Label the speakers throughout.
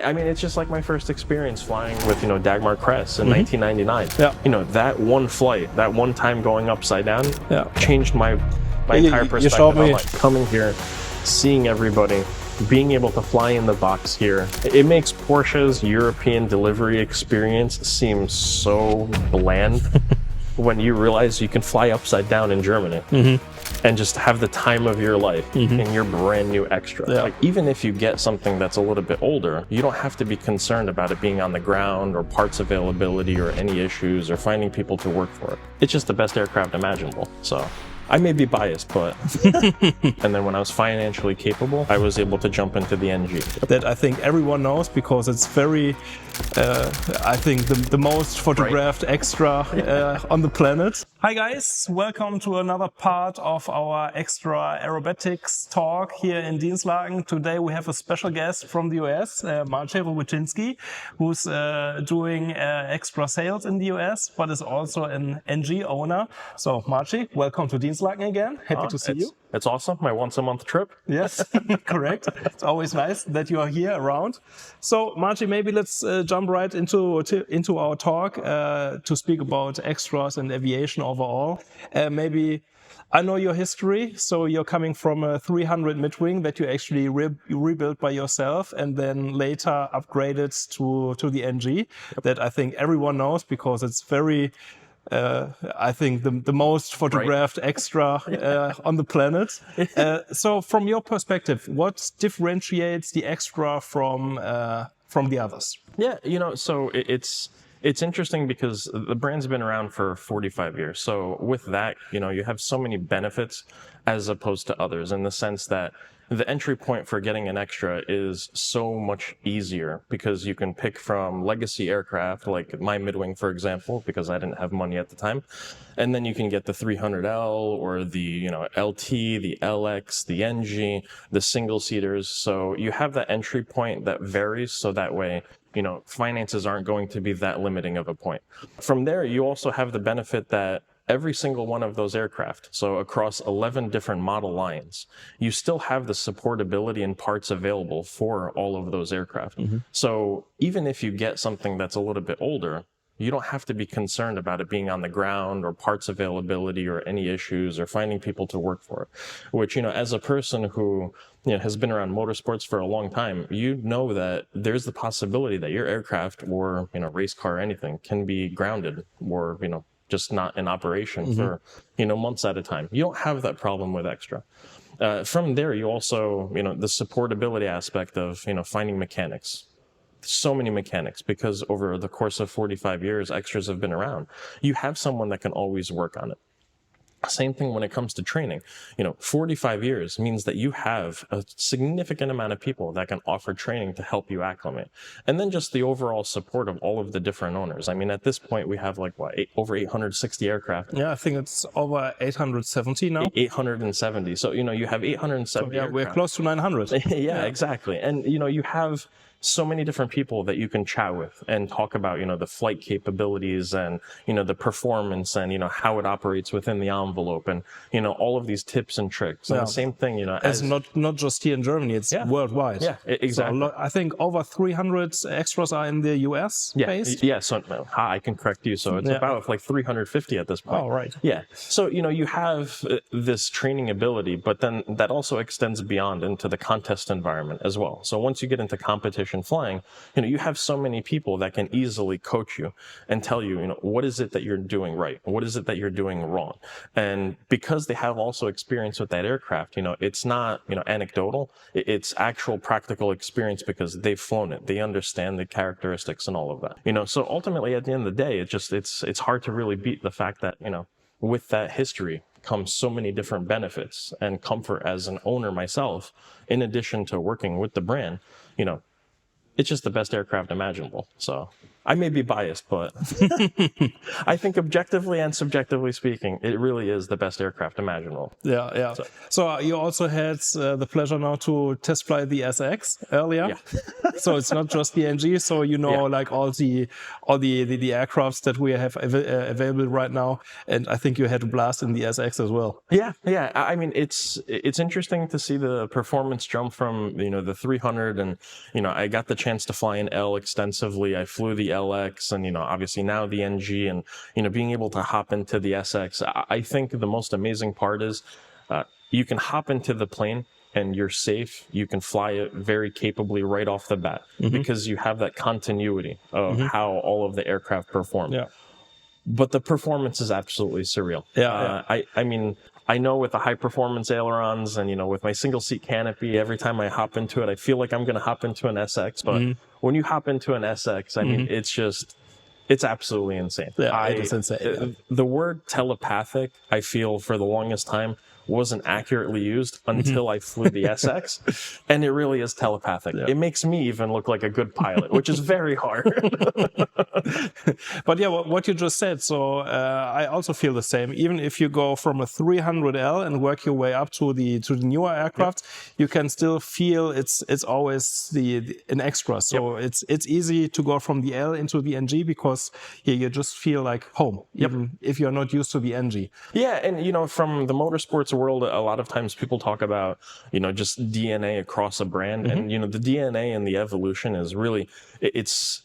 Speaker 1: I mean, it's just like my first experience flying with, Dagmar Kress in 1999.
Speaker 2: Yeah.
Speaker 1: That one flight, that one time going upside down, changed my entire perspective.
Speaker 2: You showed me.
Speaker 1: Like coming here, seeing everybody, being able to fly in the box here. It makes Porsche's European delivery experience seem so bland when you realize you can fly upside down in Germany. And just have the time of your life in your brand new extra.
Speaker 2: Yeah.
Speaker 1: Like, even if you get something that's a little bit older, you don't have to be concerned about it being on the ground or parts availability or any issues or finding people to work for it. It's just the best aircraft imaginable. So I may be biased, but and then when I was financially capable, I was able to jump into the NG.
Speaker 2: That I think everyone knows because it's very, I think the most photographed extra on the planet. Hi guys, welcome to another part of our extra aerobatics talk here in Dienstlaken. Today we have a special guest from the US, Marcia Rubicinski, who's doing extra sales in the US, but is also an NG owner. So Marcia, welcome to Dienstlaken again. Happy to see you.
Speaker 1: It's awesome. My once-a-month trip.
Speaker 2: Yes, correct. It's always nice that you are here around. So, Marcia, maybe let's jump right into our talk to speak about extras and aviation overall. Maybe I know your history. So you're coming from a 300 midwing that you actually rebuilt by yourself and then later upgraded to the NG that I think everyone knows because it's very... I think the most photographed extra on the planet. So from your perspective, what differentiates the extra from the others?
Speaker 1: Yeah, so it's interesting because the brand's been around for 45 years. So with that, you have so many benefits as opposed to others in the sense that the entry point for getting an extra is so much easier because you can pick from legacy aircraft, like my midwing, for example, because I didn't have money at the time. And then you can get the 300L or the, LT, the LX, the NG, the single seaters. So you have that entry point that varies. So that way, finances aren't going to be that limiting of a point. From there, you also have the benefit that every single one of those aircraft, so across 11 different model lines, you still have the supportability and parts available for all of those aircraft. So even if you get something that's a little bit older, you don't have to be concerned about it being on the ground or parts availability or any issues or finding people to work for it. Which, as a person who has been around motorsports for a long time, that there's the possibility that your aircraft or, race car or anything can be grounded or, just not in operation for, months at a time. You don't have that problem with extra. From there, you also, the supportability aspect of, finding mechanics. So many mechanics because over the course of 45 years, extras have been around. You have someone that can always work on it. Same thing when it comes to training. 45 years means that you have a significant amount of people that can offer training to help you acclimate. And then just the overall support of all of the different owners. I mean, at this point, we have over 860 aircraft.
Speaker 2: Yeah, I think it's over 870 now.
Speaker 1: 870. So, you have 870 aircraft.
Speaker 2: We're close to 900.
Speaker 1: Yeah, exactly. And, you have so many different people that you can chat with and talk about, the flight capabilities and, the performance and, how it operates within the envelope and, all of these tips and tricks. And the same thing,
Speaker 2: as not just here in Germany, it's worldwide.
Speaker 1: Yeah, exactly.
Speaker 2: So I think over 300 extras are in the US based.
Speaker 1: Yeah, so I can correct you. So it's about 350 at this point.
Speaker 2: Oh, right.
Speaker 1: Yeah. So, you have this training ability, but then that also extends beyond into the contest environment as well. So once you get into competition flying, you have so many people that can easily coach you and tell you, what is it that you're doing right? What is it that you're doing wrong? And because they have also experience with that aircraft, it's not, anecdotal. It's actual practical experience because they've flown it. They understand the characteristics and all of that. So ultimately at the end of the day, it's hard to really beat the fact that, with that history comes so many different benefits and comfort as an owner myself, in addition to working with the brand, it's just the best aircraft imaginable. So I may be biased, but I think objectively and subjectively speaking, it really is the best aircraft imaginable.
Speaker 2: Yeah. So you also had the pleasure now to test fly the SX earlier. Yeah. So it's not just the NG. So like all the aircrafts that we have available right now, and I think you had a blast in the SX as well.
Speaker 1: Yeah. I mean, it's interesting to see the performance jump from the 300, and I got the chance chance to fly an L extensively. I flew the LX and, obviously now the NG, and, being able to hop into the SX. I think the most amazing part is you can hop into the plane and you're safe. You can fly it very capably right off the bat because you have that continuity of how all of the aircraft perform.
Speaker 2: Yeah.
Speaker 1: But the performance is absolutely surreal. I mean, I know with the high performance ailerons and, with my single seat canopy, every time I hop into it, I feel like I'm going to hop into an SX. But when you hop into an SX, I mean, it's absolutely insane.
Speaker 2: Yeah, it is insane.
Speaker 1: The word telepathic, I feel for the longest time, wasn't accurately used until I flew the SX, and it really is telepathic. It makes me even look like a good pilot, which is very hard.
Speaker 2: But yeah, what you just said, so I also feel the same. Even if you go from a 300L and work your way up to the newer aircraft, you can still feel it's always an extra. So it's easy to go from the L into the NG because you just feel like home, even if you're not used to the NG.
Speaker 1: Yeah, and from the motorsports world, a lot of times people talk about, just DNA across a brand. And, the DNA and the evolution is really, it's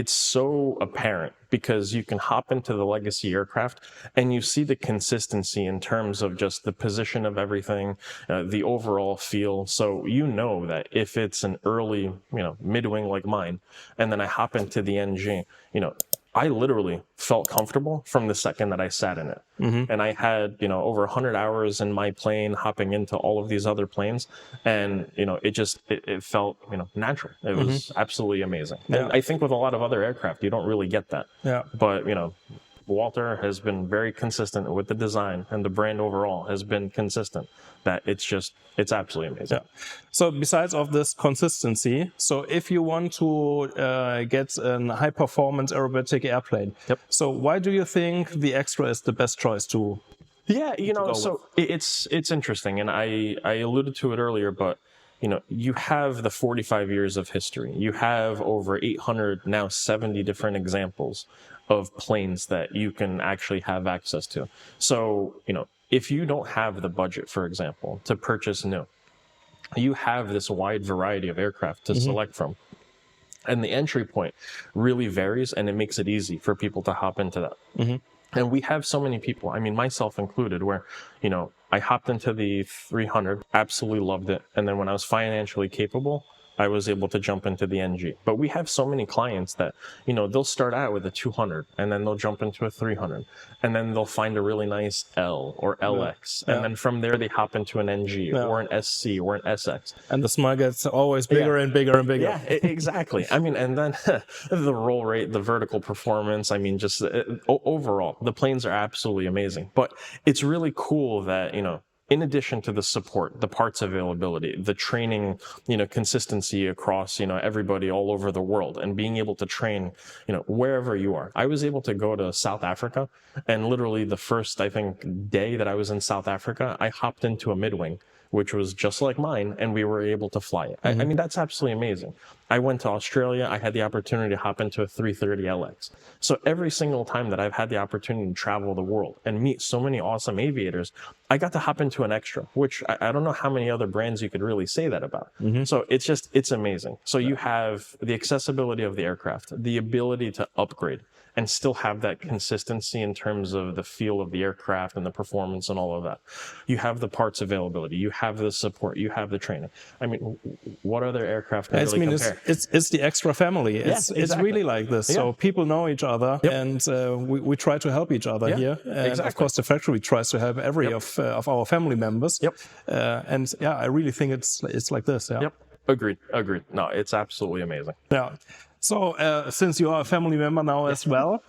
Speaker 1: so apparent because you can hop into the legacy aircraft and you see the consistency in terms of just the position of everything, the overall feel. So that if it's an early, mid-wing like mine, and then I hop into the NG, I literally felt comfortable from the second that I sat in it. And I had, over 100 hours in my plane hopping into all of these other planes. And, it felt, natural. It was absolutely amazing. And I think with a lot of other aircraft, you don't really get that.
Speaker 2: Yeah.
Speaker 1: But, Walter has been very consistent with the design, and the brand overall has been consistent. That it's absolutely amazing.
Speaker 2: Yeah. So besides of this consistency, so if you want to get a high performance aerobatic airplane, so why do you think the Extra is the best choice to?
Speaker 1: Yeah, so it's interesting, and I alluded to it earlier, but you have the 45 years of history. You have over 800, now 70 different examples of planes that you can actually have access to. So, if you don't have the budget, for example, to purchase new, you have this wide variety of aircraft to select from. And the entry point really varies, and it makes it easy for people to hop into that. And we have so many people, I mean, myself included, where, I hopped into the 300, absolutely loved it. And then when I was financially capable, I was able to jump into the NG. But we have so many clients that, they'll start out with a 200 and then they'll jump into a 300 and then they'll find a really nice L or LX. And then from there, they hop into an NG or an SC or an SX.
Speaker 2: And the smile gets always bigger and bigger and bigger.
Speaker 1: Yeah, exactly. I mean, and then the roll rate, the vertical performance, I mean, just overall, the planes are absolutely amazing. But it's really cool that, in addition to the support, the parts availability, the training, consistency across, everybody all over the world, and being able to train, wherever you are. I was able to go to South Africa, and literally the first, I think, day that I was in South Africa, I hopped into a mid-wing, which was just like mine, and we were able to fly it. I mean, that's absolutely amazing. I went to Australia. I had the opportunity to hop into a 330 LX. So every single time that I've had the opportunity to travel the world and meet so many awesome aviators, I got to hop into an Extra, which I don't know how many other brands you could really say that about. So it's amazing. So you have the accessibility of the aircraft, the ability to upgrade, and still have that consistency in terms of the feel of the aircraft and the performance and all of that. You have the parts availability, you have the support, you have the training. I mean, what other aircraft can really compare?
Speaker 2: It's the Extra family. It's really like this. So people know each other, and we try to help each other here. And of course, the factory tries to help every of our family members. And I really think it's like this.
Speaker 1: Agreed. No, it's absolutely amazing.
Speaker 2: Yeah. So, since you are a family member now as well,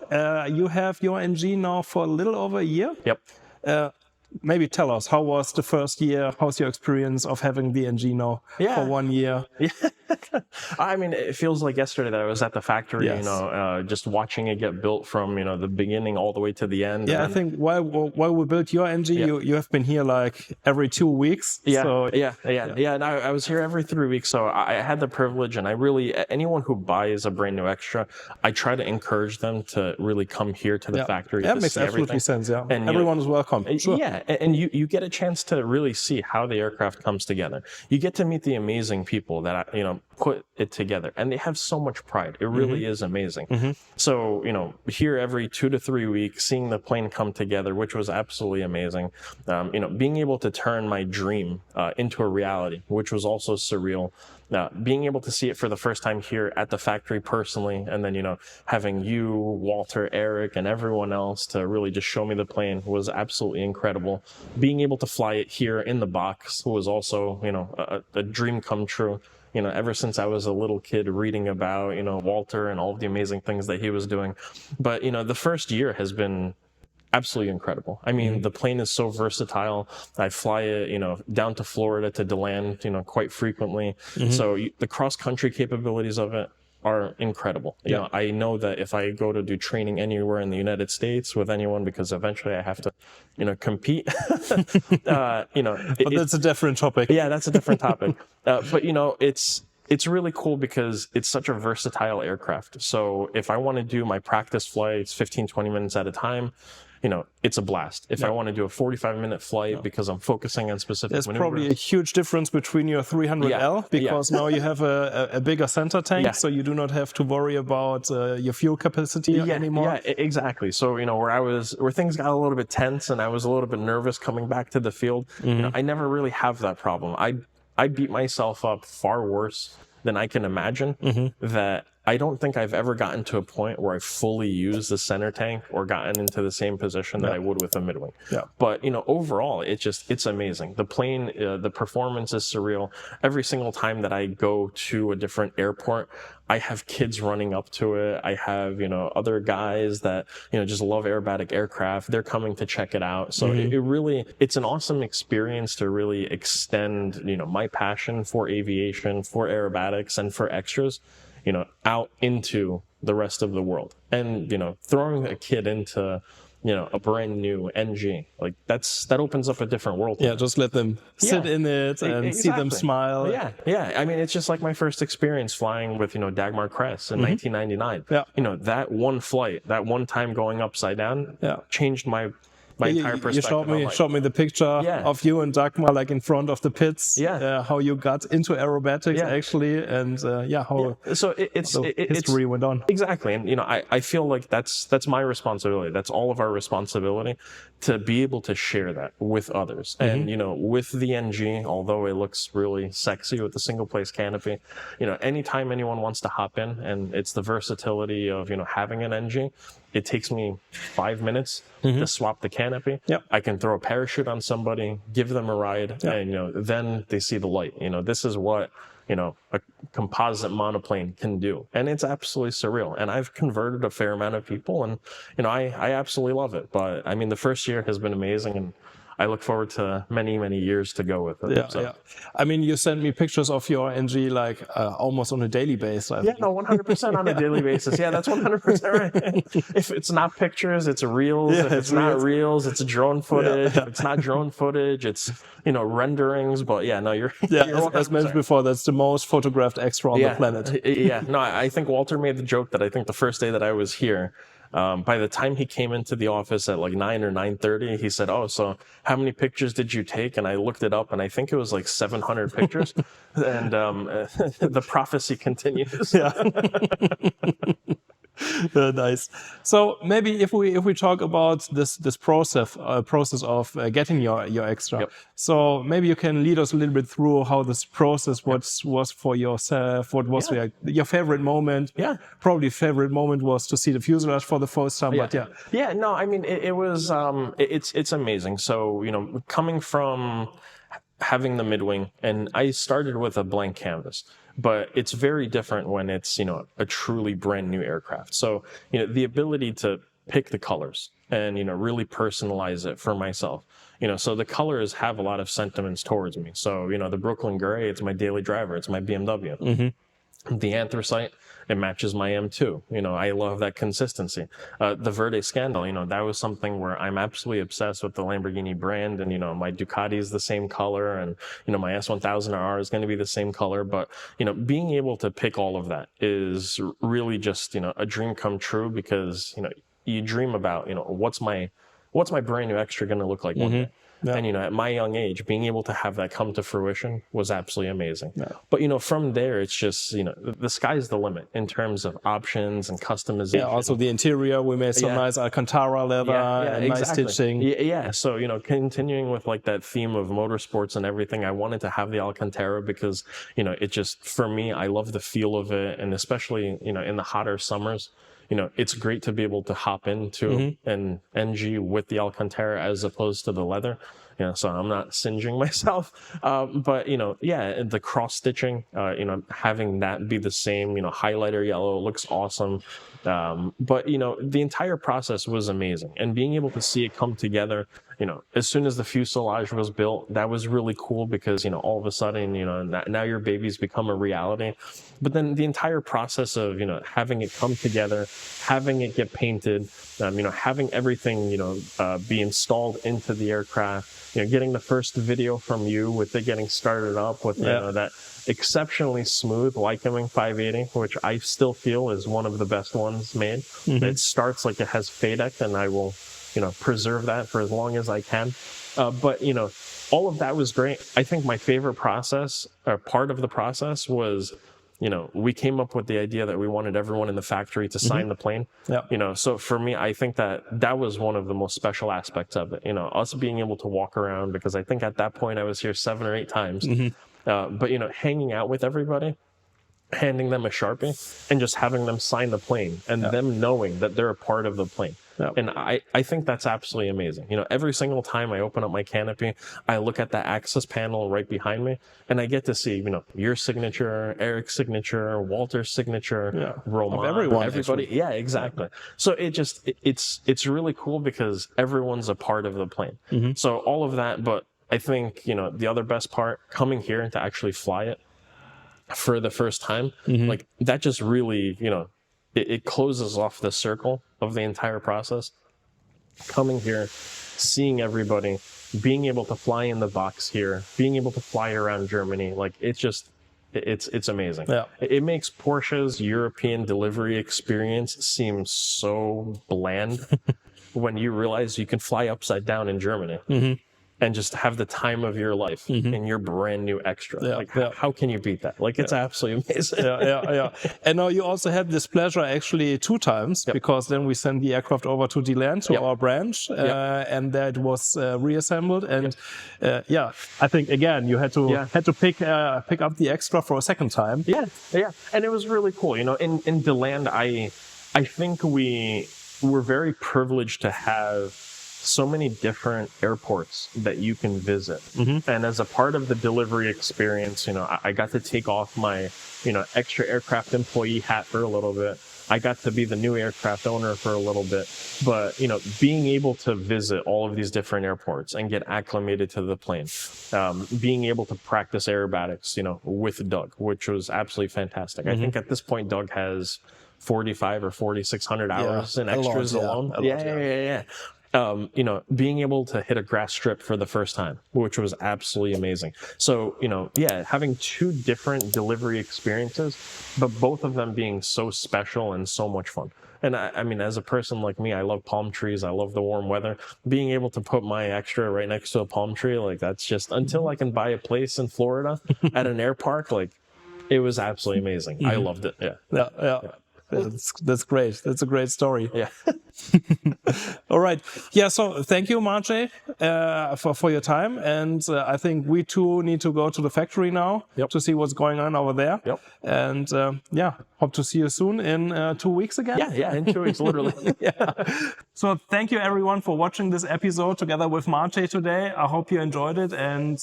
Speaker 2: you have your NG now for a little over a year. Maybe tell us, how was the first year? How's your experience of having the NG now for 1 year?
Speaker 1: I mean, it feels like yesterday that I was at the factory, just watching it get built from, the beginning all the way to the end.
Speaker 2: Yeah, I think while we built your NG, you have been here like every 2 weeks.
Speaker 1: And I was here every 3 weeks. So I had the privilege, and anyone who buys a brand new Extra, I try to encourage them to really come here to the factory.
Speaker 2: That makes absolutely sense. And everyone is welcome.
Speaker 1: Sure. And you get a chance to really see how the aircraft comes together. You get to meet the amazing people that, put it together, and they have so much pride. It really is amazing. So, you know, here every 2 to 3 weeks, seeing the plane come together, which was absolutely amazing. You know, being able to turn my dream into a reality, which was also surreal. Being able to see it for the first time here at the factory personally, and then, you know, having you, Walter, Eric, and everyone else to really just show me the plane was absolutely incredible. Being able to fly it here in the box was also, you know, a dream come true. You know, ever since I was a little kid reading about, you know, Walter and all of the amazing things that he was doing. But, you know, the first year has been absolutely incredible. I mean, the plane is so versatile. I fly it, you know, down to Florida to DeLand, you know, quite frequently. So the cross-country capabilities of it are incredible. You know, I know that if I go to do training anywhere in the United States with anyone, because eventually I have to, you know, compete, you know.
Speaker 2: But that's a different topic.
Speaker 1: Yeah, that's a different topic. But, you know, it's really cool because it's such a versatile aircraft. So if I want to do my practice flights 15, 20 minutes at a time, you know, it's a blast. If I want to do a 45-minute flight because I'm focusing on specific
Speaker 2: There's
Speaker 1: maneuvers.
Speaker 2: probably a huge difference between your 300L because now you have a bigger center tank, so you do not have to worry about your fuel capacity anymore.
Speaker 1: Yeah, exactly. So, you know, where things got a little bit tense and I was a little bit nervous coming back to the field, you know, I never really have that problem. I beat myself up far worse than I can imagine. That I don't think I've ever gotten to a point where I fully used the center tank or gotten into the same position that I would with a midwing. But, you know, overall, it's amazing. The plane, the performance is surreal. Every single time that I go to a different airport, I have kids running up to it. I have, you know, other guys that, you know, just love aerobatic aircraft. They're coming to check it out. So it's an awesome experience to really extend, you know, my passion for aviation, for aerobatics, and for extras, you know, out into the rest of the world. And, you know, throwing a kid into, you know, a brand new NG, like that opens up a different world.
Speaker 2: Yeah, just let them sit in it and see them smile.
Speaker 1: Yeah. I mean, it's just like my first experience flying with, you know, Dagmar Kress in 1999. You know, that one flight, that one time going upside down changed my entire perspective.
Speaker 2: You showed me the picture of you and Dagmar, like in front of the pits. How you got into aerobatics actually, and how
Speaker 1: so it's
Speaker 2: history went on.
Speaker 1: Exactly, and you know, I feel like that's my responsibility. That's all of our responsibility to be able to share that with others. And you know, with the NG, although it looks really sexy with the single place canopy, you know, anytime anyone wants to hop in, and it's the versatility of, you know, having an NG. It takes me 5 minutes to swap the canopy. I can throw a parachute on somebody, give them a ride, and, you know, then they see the light. You know, this is what, you know, a composite monoplane can do. And it's absolutely surreal. And I've converted a fair amount of people, and, you know, I absolutely love it. But, I mean, the first year has been amazing, and I look forward to many, many years to go with it.
Speaker 2: I mean, you send me pictures of your NG like almost on a daily basis. I think.
Speaker 1: No, 100% on a daily basis. Yeah, that's 100% right. If it's not pictures, it's reels. If it's not reels, it's drone footage. If it's not drone footage, it's, you know, renderings. But yeah, no, you're
Speaker 2: as mentioned before, that's the most photographed extra on the planet.
Speaker 1: No, I think Walter made the joke that I think the first day that I was here, by the time he came into the office at like 9 or 9:30, he said, "Oh, so how many pictures did you take?" And I looked it up, and I think it was like 700 pictures. And the prophecy continues.
Speaker 2: Nice. So maybe if we talk about this process of getting your extra. So maybe you can lead us a little bit through how this process was for yourself. What was your favorite moment? Probably favorite moment was to see the fuselage for the first time. But
Speaker 1: no, I mean it was it's amazing. So, you know, coming from having the midwing, and I started with a blank canvas. But it's very different when it's, you know, a truly brand new aircraft. So, you know, the ability to pick the colors and, you know, really personalize it for myself. You know, so the colors have a lot of sentiments towards me. So, you know, the Brooklyn Gray, it's my daily driver. It's my BMW. The anthracite, it matches my M2. You know, I love that consistency. The Verde Scandal, you know, that was something where I'm absolutely obsessed with the Lamborghini brand. And, you know, my Ducati is the same color, and, you know, my S1000R is going to be the same color. But, you know, being able to pick all of that is really just, you know, a dream come true, because, you know, you dream about, you know, what's my brand new extra going to look like one day. And, at my young age, being able to have that come to fruition was absolutely amazing. But, from there, it's just, the sky's the limit in terms of options and customization.
Speaker 2: Yeah, also the interior, we made some nice Alcantara leather and nice stitching.
Speaker 1: Yeah, so, continuing with like that theme of motorsports and everything, I wanted to have the Alcantara because, it just, for me, I love the feel of it. And especially, in the hotter summers, it's great to be able to hop into an NG with the Alcantara as opposed to the leather. So I'm not singeing myself. But, the cross stitching, having that be the same, highlighter yellow looks awesome. But, the entire process was amazing. And being able to see it come together, as soon as the fuselage was built, that was really cool because, all of a sudden, now your baby's become a reality. But then the entire process of, having it come together, having it get painted, having everything, be installed into the aircraft, getting the first video from you with it getting started up with, that exceptionally smooth Lycoming 580, which I still feel is one of the best ones made. It starts like it has FADEC, and I will, preserve that for as long as I can. But, all of that was great. I think my favorite process, or part of the process was, we came up with the idea that we wanted everyone in the factory to sign the plane. So for me, I think that was one of the most special aspects of it. Us being able to walk around, because I think at that point I was here 7 or 8 times. But, hanging out with everybody, handing them a Sharpie, and just having them sign the plane, and them knowing that they're a part of the plane. And I think that's absolutely amazing. Every single time I open up my canopy, I look at the access panel right behind me, and I get to see, your signature, Eric's signature, Walter's signature, Roman,
Speaker 2: of everyone,
Speaker 1: everybody.
Speaker 2: Actually.
Speaker 1: Yeah, exactly. So it's really cool because everyone's a part of the plane. So all of that, but I think, the other best part, coming here and to actually fly it for the first time, like that just really, it closes off the circle of the entire process. Coming here, seeing everybody, being able to fly in the box here, being able to fly around Germany, like it's amazing. It makes Porsche's European delivery experience seem so bland when you realize you can fly upside down in Germany. And just have the time of your life in your brand new extra. How can you beat that? Like, it's absolutely amazing.
Speaker 2: And now you also had this pleasure actually 2 times, because then we sent the aircraft over to DeLand, to our branch, and there it was reassembled. And I think again you had to pick up the extra for a second time.
Speaker 1: And it was really cool. In DeLand, I think we were very privileged to have so many different airports that you can visit. And as a part of the delivery experience, I got to take off my, extra aircraft employee hat for a little bit. I got to be the new aircraft owner for a little bit. But, being able to visit all of these different airports and get acclimated to the plane, being able to practice aerobatics, with Doug, which was absolutely fantastic. I think at this point, Doug has 4,500 or 4,600 hours in extras alone. Being able to hit a grass strip for the first time, which was absolutely amazing. So, having 2 different delivery experiences, but both of them being so special and so much fun. And I mean, as a person like me, I love palm trees. I love the warm weather. Being able to put my extra right next to a palm tree, like that's just, until I can buy a place in Florida at an air park, like it was absolutely amazing. I loved it.
Speaker 2: That's great. That's a great story. All right. So thank you, Marcia, for your time. And I think we too need to go to the factory now to see what's going on over there. And hope to see you soon in 2 weeks again.
Speaker 1: In 2 weeks, literally.
Speaker 2: So thank you everyone for watching this episode together with Marcia today. I hope you enjoyed it, and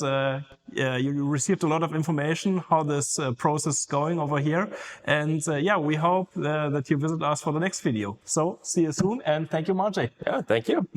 Speaker 2: you received a lot of information how this process is going over here. And we hope that you visit us for the next video. So see you soon, and thank you, Marcia.
Speaker 1: Thank you.